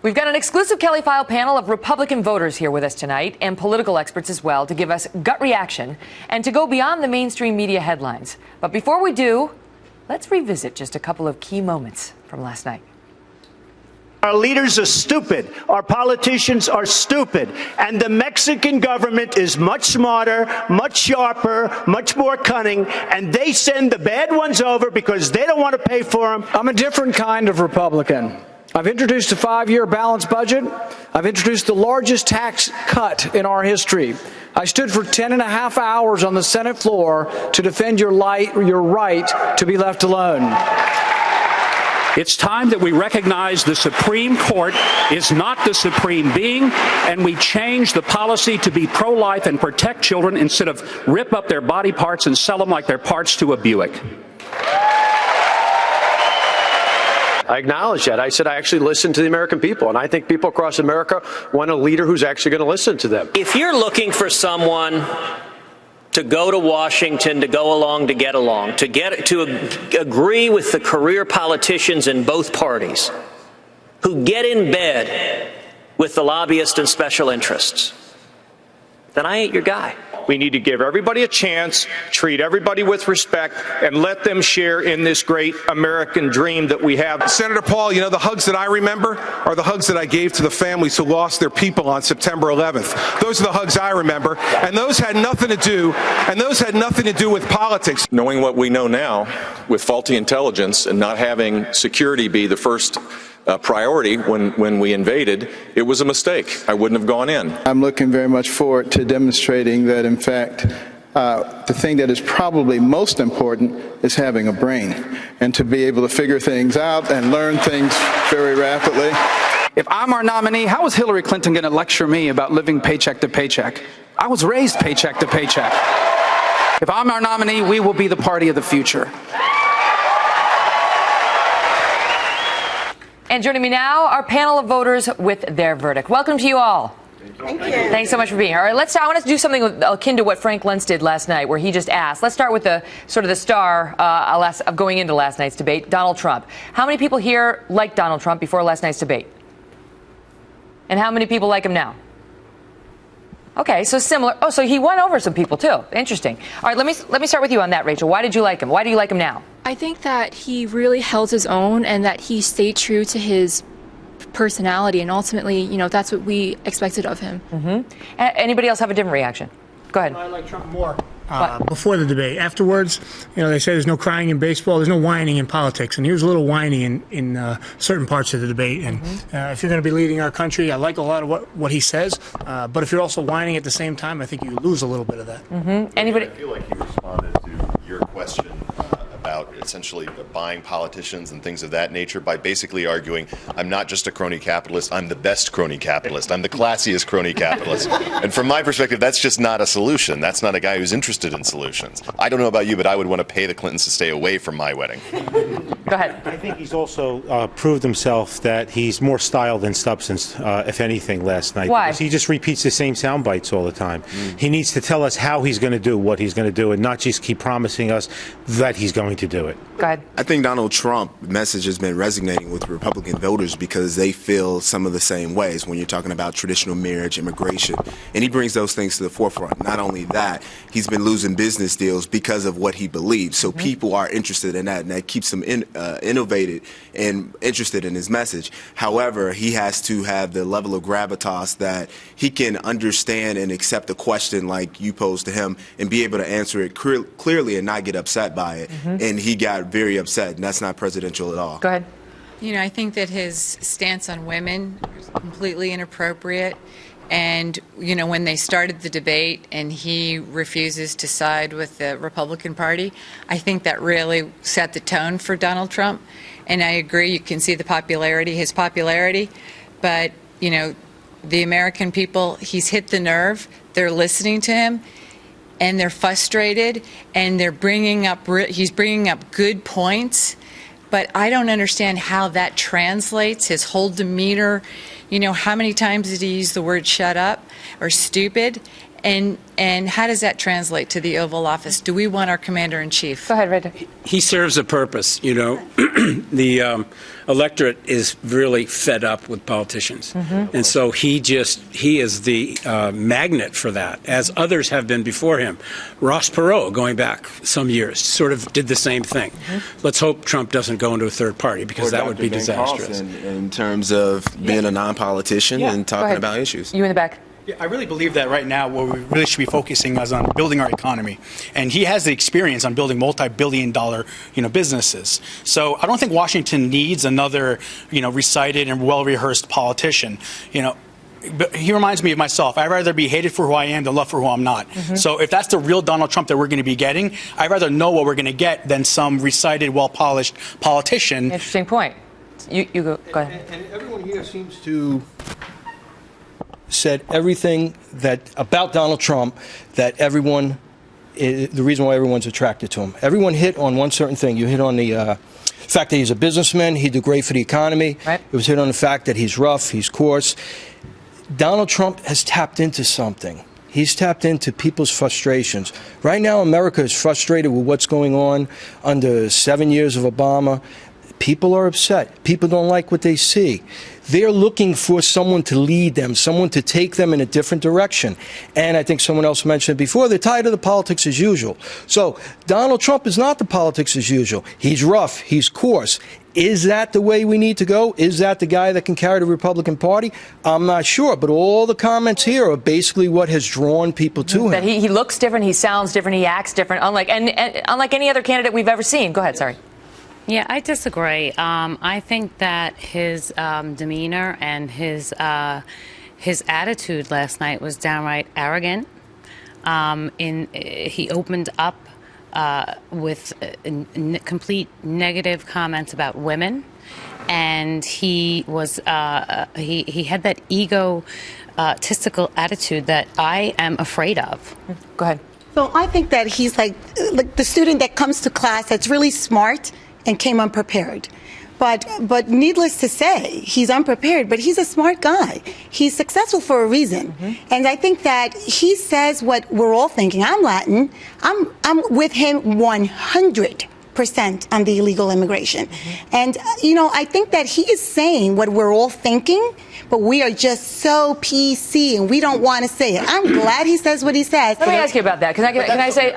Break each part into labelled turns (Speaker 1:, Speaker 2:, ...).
Speaker 1: We've got an exclusive Kelly File panel of Republican voters here with us tonight, and political experts as well, to give us gut reaction and to go beyond the mainstream media headlines. But before we do, let's revisit just a couple of key moments from last night.
Speaker 2: Our leaders are stupid. Our politicians are stupid. And the Mexican government is much smarter, much sharper, much more cunning, and they send the bad ones over because they don't want to pay for them.
Speaker 3: I'm a different kind of Republican. I've introduced a 5-year balanced budget. I've introduced the largest tax cut in our history. I stood for 10.5 hours on the Senate floor to defend your right to be left alone.
Speaker 4: It's time that we recognize the Supreme Court is not the supreme being, and we change the policy to be pro-life and protect children instead of rip up their body parts and sell them like they're parts to a Buick.
Speaker 5: I acknowledge that. I said I actually listen to the American people, and I think people across America want a leader who's actually going to listen to them.
Speaker 6: If you're looking for someone to go to Washington, to go along, to get along, to agree with the career politicians in both parties who get in bed with the lobbyists and special interests, then I ain't your guy.
Speaker 7: We need to give everybody a chance, treat everybody with respect, and let them share in this great American dream that we have.
Speaker 8: Senator Paul, you know, the hugs that I remember are the hugs that I gave to the families who lost their people on September 11th. Those are the hugs I remember, and those had nothing to do with politics.
Speaker 9: Knowing what we know now, with faulty intelligence and not having security be the first priority when we invaded, it was a mistake. I wouldn't have gone in.
Speaker 10: I'm looking very much forward to demonstrating that, in fact, the thing that is probably most important is having a brain and to be able to figure things out and learn things very rapidly.
Speaker 3: If I'm our nominee, how is Hillary Clinton going to lecture me about living paycheck to paycheck? I was raised paycheck to paycheck. If I'm our nominee, we will be the party of the future.
Speaker 1: And joining me now, our panel of voters with their verdict. Welcome to you all.
Speaker 11: Thank you.
Speaker 1: Thanks so much for being here. All right, I want to do something akin to what Frank Luntz did last night, where he just asked. Let's start with the star of going into last night's debate, Donald Trump. How many people here liked Donald Trump before last night's debate? And how many people like him now? Okay, so similar. Oh, so he won over some people too. Interesting. All right, let me start with you on that, Rachel. Why did you like him? Why do you like him now?
Speaker 11: I think that he really held his own and that he stayed true to his personality, and ultimately, that's what we expected of him.
Speaker 1: Mm-hmm. Anybody else have a different reaction? Go ahead.
Speaker 12: I like Trump more. Before the debate. Afterwards, they say there's no crying in baseball, there's no whining in politics, and he was a little whiny in certain parts of the debate. And if you're going to be leading our country, I like a lot of what he says, but if you're also whining at the same time, I think you lose a little bit of that.
Speaker 1: Mm-hmm. Anybody?
Speaker 13: I feel like he responded to your question about essentially buying politicians and things of that nature by basically arguing, I'm not just a crony capitalist, I'm the best crony capitalist, I'm the classiest crony capitalist. And from my perspective, that's just not a solution. That's not a guy who's interested in solutions. I don't know about you, but I would want to pay the Clintons to stay away from my wedding.
Speaker 1: Go ahead.
Speaker 14: I think he's also proved himself that he's more style than substance, if anything, last night.
Speaker 1: Why?
Speaker 14: Because he just repeats the same sound bites all the time. He needs to tell us how he's going to do what he's going to do and not just keep promising us that he's going to do it.
Speaker 1: Go ahead.
Speaker 15: I think Donald Trump's message has been resonating with Republican voters because they feel some of the same ways when you're talking about traditional marriage, immigration, and he brings those things to the forefront. Not only that, he's been losing business deals because of what he believes. So people are interested in that, and that keeps them innovated and interested in his message. However, he has to have the level of gravitas that he can understand and accept a question like you posed to him and be able to answer it clearly and not get upset by it. And he got very upset, and that's not presidential at all.
Speaker 1: Go ahead.
Speaker 16: I think that his stance on women is completely inappropriate. And, when they started the debate and he refuses to side with the Republican Party, I think that really set the tone for Donald Trump. And I agree, you can see his popularity, but, the American people, he's hit the nerve. They're listening to him. And they're frustrated, and he's bringing up good points, but I don't understand how that translates, his whole demeanor. How many times did he use the word shut up or stupid? And how does that translate to the Oval Office? Do we want our commander-in-chief?
Speaker 1: Go ahead, Rita.
Speaker 17: He serves a purpose, you know. The electorate is really fed up with politicians. And so he is the magnet for that, as others have been before him. Ross Perot, going back some years, sort of did the same thing. Let's hope Trump doesn't go into a third party, because that would be disastrous.
Speaker 15: In terms of being a non-politician and talking about issues.
Speaker 1: You in the back.
Speaker 18: Yeah, I really believe that right now what we really should be focusing is on building our economy. And he has the experience on building multi-billion-dollar, businesses. So I don't think Washington needs another, recited and well-rehearsed politician. But he reminds me of myself. I'd rather be hated for who I am than loved for who I'm not. So if that's the real Donald Trump that we're going to be getting, I'd rather know what we're going to get than some recited, well-polished politician.
Speaker 1: Interesting point. You go ahead.
Speaker 19: And everyone here seems to said everything that about Donald Trump that the reason why everyone's attracted to him. Everyone hit on one certain thing. You hit on the fact that he's a businessman. He did great for the economy. Right. It was hit on the fact that he's rough, he's coarse. Donald Trump has tapped into something. He's tapped into people's frustrations. Right now, America is frustrated with what's going on under 7 years of Obama. People are upset. People don't like what they see. They're looking for someone to lead them, someone to take them in a different direction. And I think someone else mentioned it before, they're tired of the politics as usual. So Donald Trump is not the politics as usual. He's rough. He's coarse. Is that the way we need to go? Is that the guy that can carry the Republican Party? I'm not sure. But all the comments here are basically what has drawn people to him.
Speaker 1: That he looks different, he sounds different, he acts different, unlike any other candidate we've ever seen. Go ahead, sorry.
Speaker 20: Yeah, I disagree. I think that his demeanor and his attitude last night was downright arrogant. He opened up with complete negative comments about women, and he was he had that egotistical attitude that I am afraid of.
Speaker 1: Go ahead.
Speaker 21: So I think that he's like the student that comes to class that's really smart and came unprepared. But needless to say, he's unprepared, but he's a smart guy. He's successful for a reason. And I think that he says what we're all thinking. I'm Latin. I'm with him 100% on the illegal immigration. And, I think that he is saying what we're all thinking, but we are just so PC and we don't want to say it. I'm glad he says what he says.
Speaker 1: Let me ask you about that. Can I say,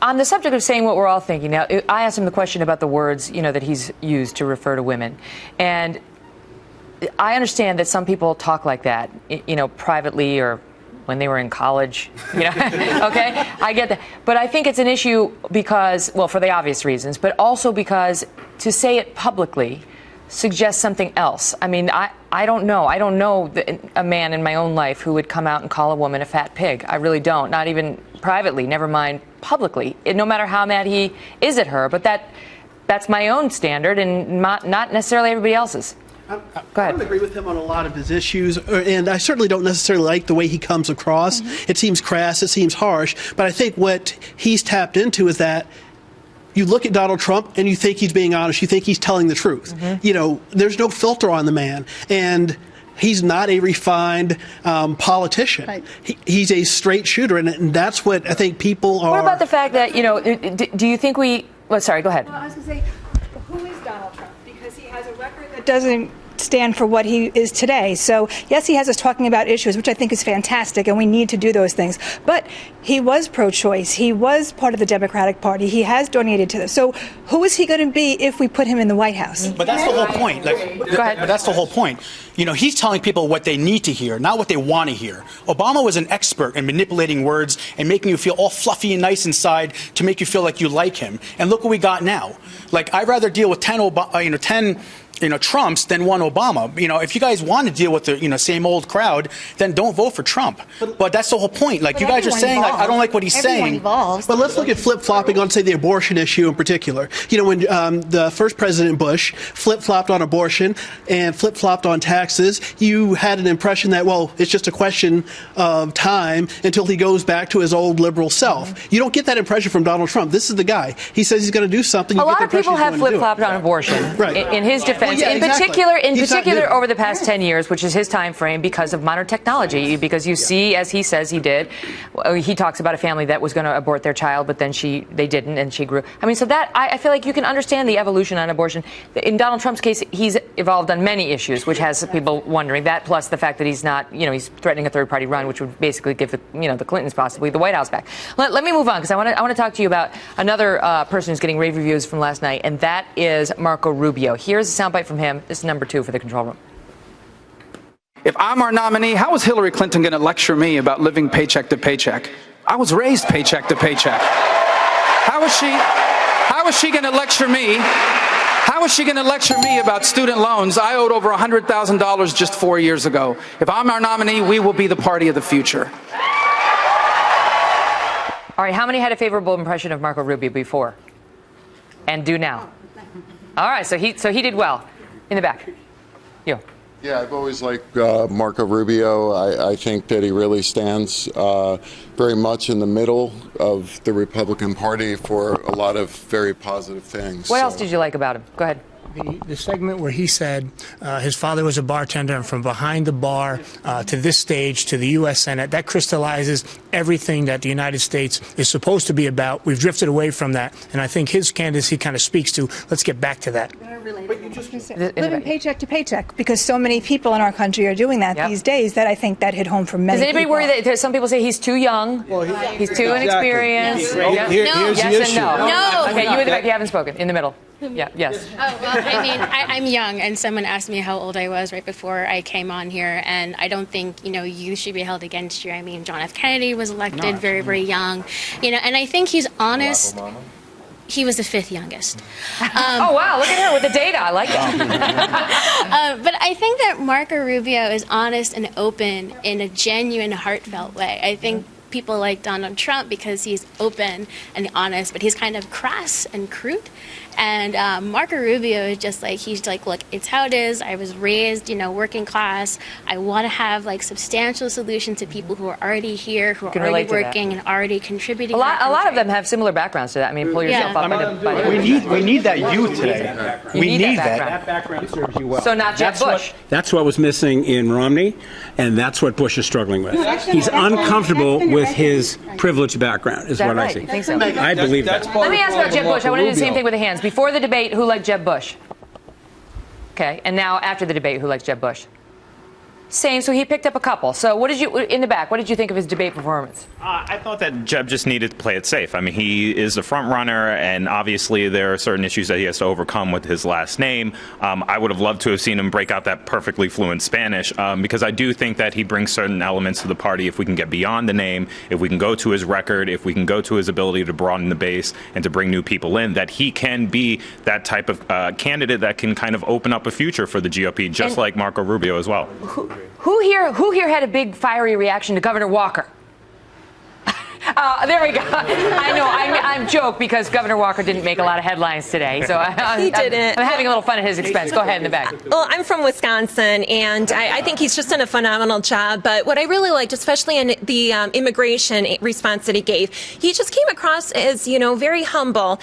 Speaker 1: on the subject of saying what we're all thinking, now, I asked him the question about the words, that he's used to refer to women. And I understand that some people talk like that, privately or when they were in college, okay? I get that. But I think it's an issue because, well, for the obvious reasons, but also because to say it publicly suggests something else. I mean, I don't know. I don't know a man in my own life who would come out and call a woman a fat pig. I really don't. Not even privately, never mind publicly, no matter how mad he is at her. But that's my own standard and not necessarily everybody else's.
Speaker 22: Go ahead. I don't agree with him on a lot of his issues, and I certainly don't necessarily like the way he comes across. It seems crass, it seems harsh, but I think what he's tapped into is that you look at Donald Trump and you think he's being honest, you think he's telling the truth. There's no filter on the man, and he's not a refined politician. Right. He's a straight shooter, and that's what I think people are.
Speaker 1: What about the fact that, do you think well, sorry, go ahead.
Speaker 23: Well, I was going to say, who is Donald Trump? Because he has a record that doesn't stand for what he is today. So, yes, he has us talking about issues, which I think is fantastic, and we need to do those things. But he was pro-choice. He was part of the Democratic Party. He has donated to this. So who is he going to be if we put him in the White House?
Speaker 18: But that's the whole point. Go ahead. But that's the whole point. He's telling people what they need to hear, not what they want to hear. Obama was an expert in manipulating words and making you feel all fluffy and nice inside to make you feel like you like him. And look what we got now. I'd rather deal with 10 Trumps than one Obama. If you guys want to deal with the same old crowd, then don't vote for Trump. But that's the whole point. You guys are saying, I don't like what he's saying.
Speaker 22: But let's look at flip-flopping on, say, the abortion issue in particular. When the first President Bush flip-flopped on abortion and flip-flopped on taxes, you had an impression that, well, it's just a question of time until he goes back to his old liberal self. You don't get that impression from Donald Trump. This is the guy. He says he's going to do something.
Speaker 1: A lot of people have flip-flopped on abortion. Right. In his defense, defense,
Speaker 22: Well, yeah,
Speaker 1: in
Speaker 22: exactly.
Speaker 1: particular, over the past 10 years, which is his time frame, because of modern technology. Because you see, as he says he did, he talks about a family that was going to abort their child, but then they didn't, and she grew. I mean, so that I feel like you can understand the evolution on abortion. In Donald Trump's case, he's evolved on many issues, which has people wondering. That plus the fact that he's not, he's threatening a third-party run, which would basically give the Clintons possibly the White House back. Let me move on, because I want to talk to you about another person who's getting rave reviews from last night, and that is Marco Rubio. Here's a soundbite from him. This is number 2 for the control room.
Speaker 2: If I'm our nominee, how is Hillary Clinton going to lecture me about living paycheck to paycheck? I was raised paycheck to paycheck. How is she going to lecture me? How is she going to lecture me about student loans? I owed over $100,000 just 4 years ago. If I'm our nominee, we will be the party of the future.
Speaker 1: All right, how many had a favorable impression of Marco Rubio before and do now? All right, so he did well. In the back. You.
Speaker 4: Yeah, I've always liked Marco Rubio. I think that he really stands very much in the middle of the Republican Party for a lot of very positive things.
Speaker 1: What else did you like about him? Go ahead.
Speaker 12: The segment where he said his father was a bartender, and from behind the bar to this stage to the U.S. Senate, that crystallizes everything that the United States is supposed to be about. We've drifted away from that, and I think his candidacy kind of speaks to, let's get back to that.
Speaker 23: Living paycheck to paycheck, because so many people in our country are doing that these days, that I think that hit home for many
Speaker 1: Does anybody
Speaker 23: people.
Speaker 1: worry that some people say he's too young, he's too inexperienced?
Speaker 23: Yes.
Speaker 1: Yes and no.
Speaker 5: No.
Speaker 1: Okay, you in the back, you haven't spoken. In the middle. Yeah, yes.
Speaker 5: Oh, well, I mean, I'm young, and someone asked me how old I was right before I came on here, and I don't think, you should be held against you. I mean, John F. Kennedy was elected very, very young, and I think he's honest. He was the 5th youngest.
Speaker 1: Oh, wow, look at her with the data. I like that.
Speaker 5: But I think that Marco Rubio is honest and open in a genuine, heartfelt way. I think people like Donald Trump because he's open and honest, but he's kind of crass and crude. And Marco Rubio is just he's like, look, it's how it is. I was raised, working class. I want to have substantial solutions to people who are already here, who are already working and already contributing.
Speaker 1: A lot of them have similar backgrounds to that. I mean, pull yourself up.
Speaker 18: We need that youth today. We need that.
Speaker 1: That
Speaker 18: background serves you well.
Speaker 1: So not Jeb Bush.
Speaker 17: That's what was missing in Romney, and that's what Bush is struggling with. He's uncomfortable with his privileged background, is what I see.
Speaker 1: You think so?
Speaker 17: I believe that.
Speaker 1: Let me ask about Jeb Bush. I want to do the same thing with the hands. Before the debate, who liked Jeb Bush? Okay, and now after the debate, who likes Jeb Bush? Same, so he picked up a couple. So what did you, in the back, what did you think of his debate performance?
Speaker 24: I thought that Jeb just needed to play it safe. I mean, he is the front runner, and obviously there are certain issues that he has to overcome with his last name. I would have loved to have seen him break out that perfectly fluent Spanish, because I do think that he brings certain elements to the party. If we can get beyond the name, if we can go to his record, if we can go to his ability to broaden the base and to bring new people in, that he can be that type of candidate that can kind of open up a future for the GOP, just like Marco Rubio as well.
Speaker 1: Who here had a big fiery reaction to Governor Walker? There we go. I know. I'm joke because Governor Walker didn't make a lot of headlines today, so
Speaker 25: He didn't.
Speaker 1: I'm having a little fun at his expense. Go ahead in the back.
Speaker 25: Well, I'm from Wisconsin, and I think he's just done a phenomenal job. But what I really liked, especially in the immigration response that he gave, he just came across as, very humble,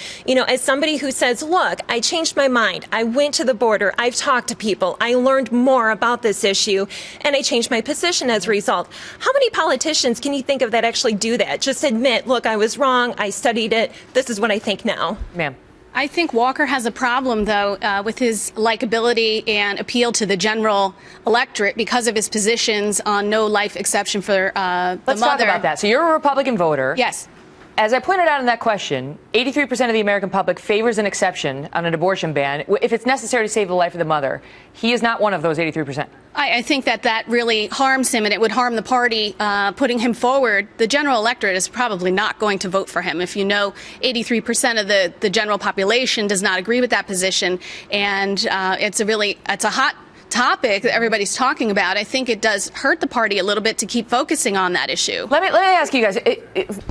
Speaker 25: as somebody who says, look, I changed my mind. I went to the border. I've talked to people. I learned more about this issue, and I changed my position as a result. How many politicians can you think of that actually do that? Just admit, look, I was wrong. I studied it. This is what I think now.
Speaker 1: Ma'am.
Speaker 26: I think Walker has a problem, though, with his likability and appeal to the general electorate because of his positions on no life exception for the mother.
Speaker 1: Let's talk about that. So you're a Republican voter.
Speaker 26: Yes.
Speaker 1: As I pointed out in that question, 83% of the American public favors an exception on an abortion ban if it's necessary to save the life of the mother. He is not one of those 83%.
Speaker 26: I think that really harms him, and it would harm the party putting him forward. The general electorate is probably not going to vote for him. If 83% of the general population does not agree with that position, and it's a hot topic that everybody's talking about. I think it does hurt the party a little bit to keep focusing on that issue.
Speaker 1: Let me ask you guys,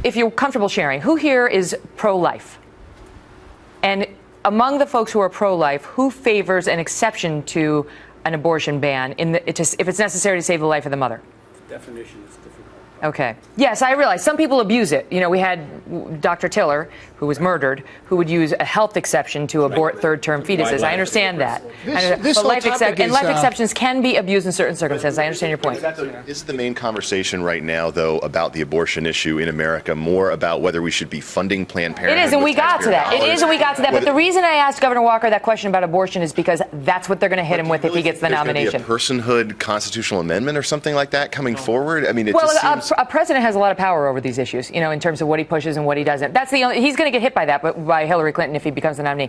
Speaker 1: if you're comfortable sharing, who here is pro-life? And among the folks who are pro-life, who favors an exception to an abortion ban if it's necessary to save the life of the mother?
Speaker 17: The definition is difficult.
Speaker 1: Okay. Yes, I realize some people abuse it. We had Dr. Tiller, who was murdered, who would use a health exception to abort third-term fetuses. I understand that.
Speaker 3: This
Speaker 1: But
Speaker 3: whole topic is,
Speaker 1: life exceptions can be abused in certain circumstances. I understand your point.
Speaker 13: Is the main conversation right now, though, about the abortion issue in America more about whether we should be funding Planned Parenthood?
Speaker 1: It is, and we
Speaker 13: with
Speaker 1: got to that.
Speaker 13: taxpayer
Speaker 1: It is, and we got to that. But
Speaker 13: dollars?
Speaker 1: the reason I asked Governor Walker that question about abortion is because that's what they're going to hit him with if he gets the
Speaker 13: There's gonna be
Speaker 1: nomination.
Speaker 13: a personhood constitutional amendment or something like that coming forward? I mean, it
Speaker 1: Well,
Speaker 13: just seems...
Speaker 1: a president has a lot of power over these issues, in terms of what he pushes and what he doesn't. He's going to get hit by that, but by Hillary Clinton if he becomes the nominee.